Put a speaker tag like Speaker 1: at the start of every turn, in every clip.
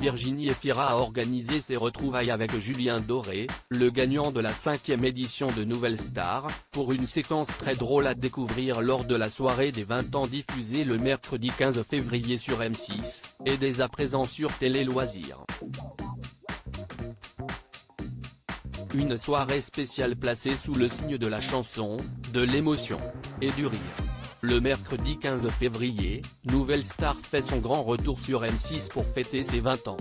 Speaker 1: Virginie Efira a organisé ses retrouvailles avec Julien Doré, le gagnant de la 5e édition de Nouvelle Star, pour une séquence très drôle à découvrir lors de la soirée des 20 ans diffusée le mercredi 15 février sur M6, et dès à présent sur Télé Loisirs. Une soirée spéciale placée sous le signe de la chanson, de l'émotion, et du rire. Le mercredi 15 février, Nouvelle Star fait son grand retour sur M6 pour fêter ses 20 ans.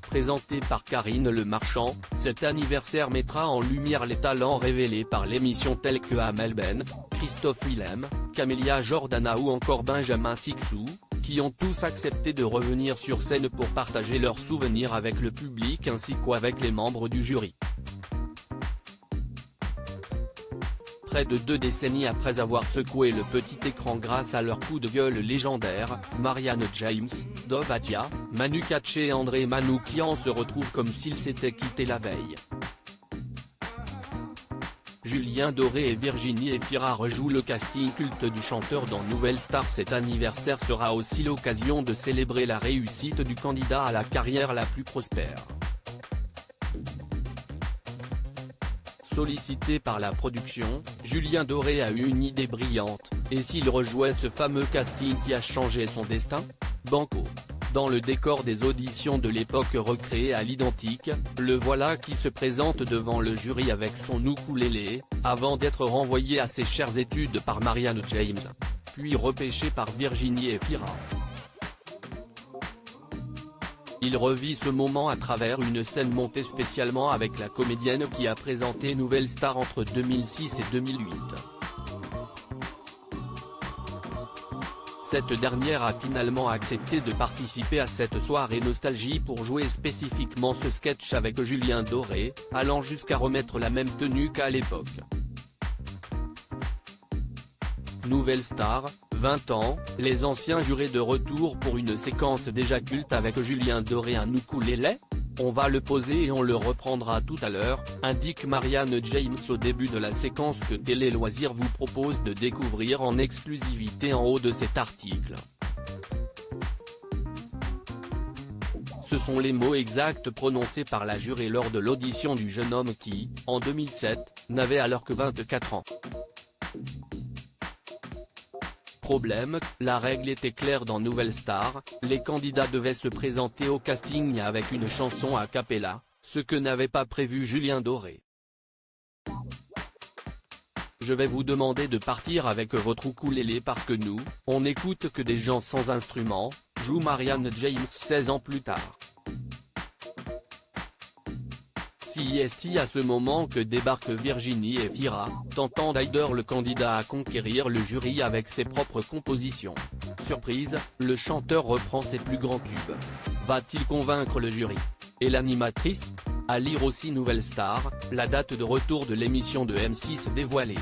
Speaker 1: Présenté par Karine Le Marchand, cet anniversaire mettra en lumière les talents révélés par l'émission tels que Amel Ben, Christophe Willem, Camélia Jordana ou encore Benjamin Sixou, qui ont tous accepté de revenir sur scène pour partager leurs souvenirs avec le public ainsi qu'avec les membres du jury. Près de 2 décennies après avoir secoué le petit écran grâce à leur coup de gueule légendaire, Marianne James, Dov Atia, Manu Katché et André Manoukian se retrouvent comme s'ils s'étaient quittés la veille. Julien Doré et Virginie Efira rejouent le casting culte du chanteur dans Nouvelle Star. Cet anniversaire sera aussi l'occasion de célébrer la réussite du candidat à la carrière la plus prospère. Sollicité par la production, Julien Doré a eu une idée brillante, et s'il rejouait ce fameux casting qui a changé son destin ? Banco. Dans le décor des auditions de l'époque recréé à l'identique, le voilà qui se présente devant le jury avec son ukulélé, avant d'être renvoyé à ses chères études par Marianne James. Puis repêché par Virginie Efira. Il revit ce moment à travers une scène montée spécialement avec la comédienne qui a présenté Nouvelle Star entre 2006 et 2008. Cette dernière a finalement accepté de participer à cette soirée nostalgie pour jouer spécifiquement ce sketch avec Julien Doré, allant jusqu'à remettre la même tenue qu'à l'époque. Nouvelle Star, 20 ans, les anciens jurés de retour pour une séquence déjà culte avec Julien Doré un ukulélé ? On va le poser et on le reprendra tout à l'heure, indique Marianne James au début de la séquence que Télé Loisirs vous propose de découvrir en exclusivité en haut de cet article. Ce sont les mots exacts prononcés par la jurée lors de l'audition du jeune homme qui, en 2007, n'avait alors que 24 ans. Problème, la règle était claire dans Nouvelle Star, les candidats devaient se présenter au casting avec une chanson a cappella, ce que n'avait pas prévu Julien Doré. Je vais vous demander de partir avec votre ukulélé parce que nous, on n'écoute que des gens sans instrument, joue Marianne James 16 ans plus tard. C'est à ce moment que débarque Virginie Efira, tentant d'aider le candidat à conquérir le jury avec ses propres compositions. Surprise, le chanteur reprend ses plus grands tubes. Va-t-il convaincre le jury ? Et l'animatrice ? À lire aussi Nouvelle Star, la date de retour de l'émission de M6 dévoilée.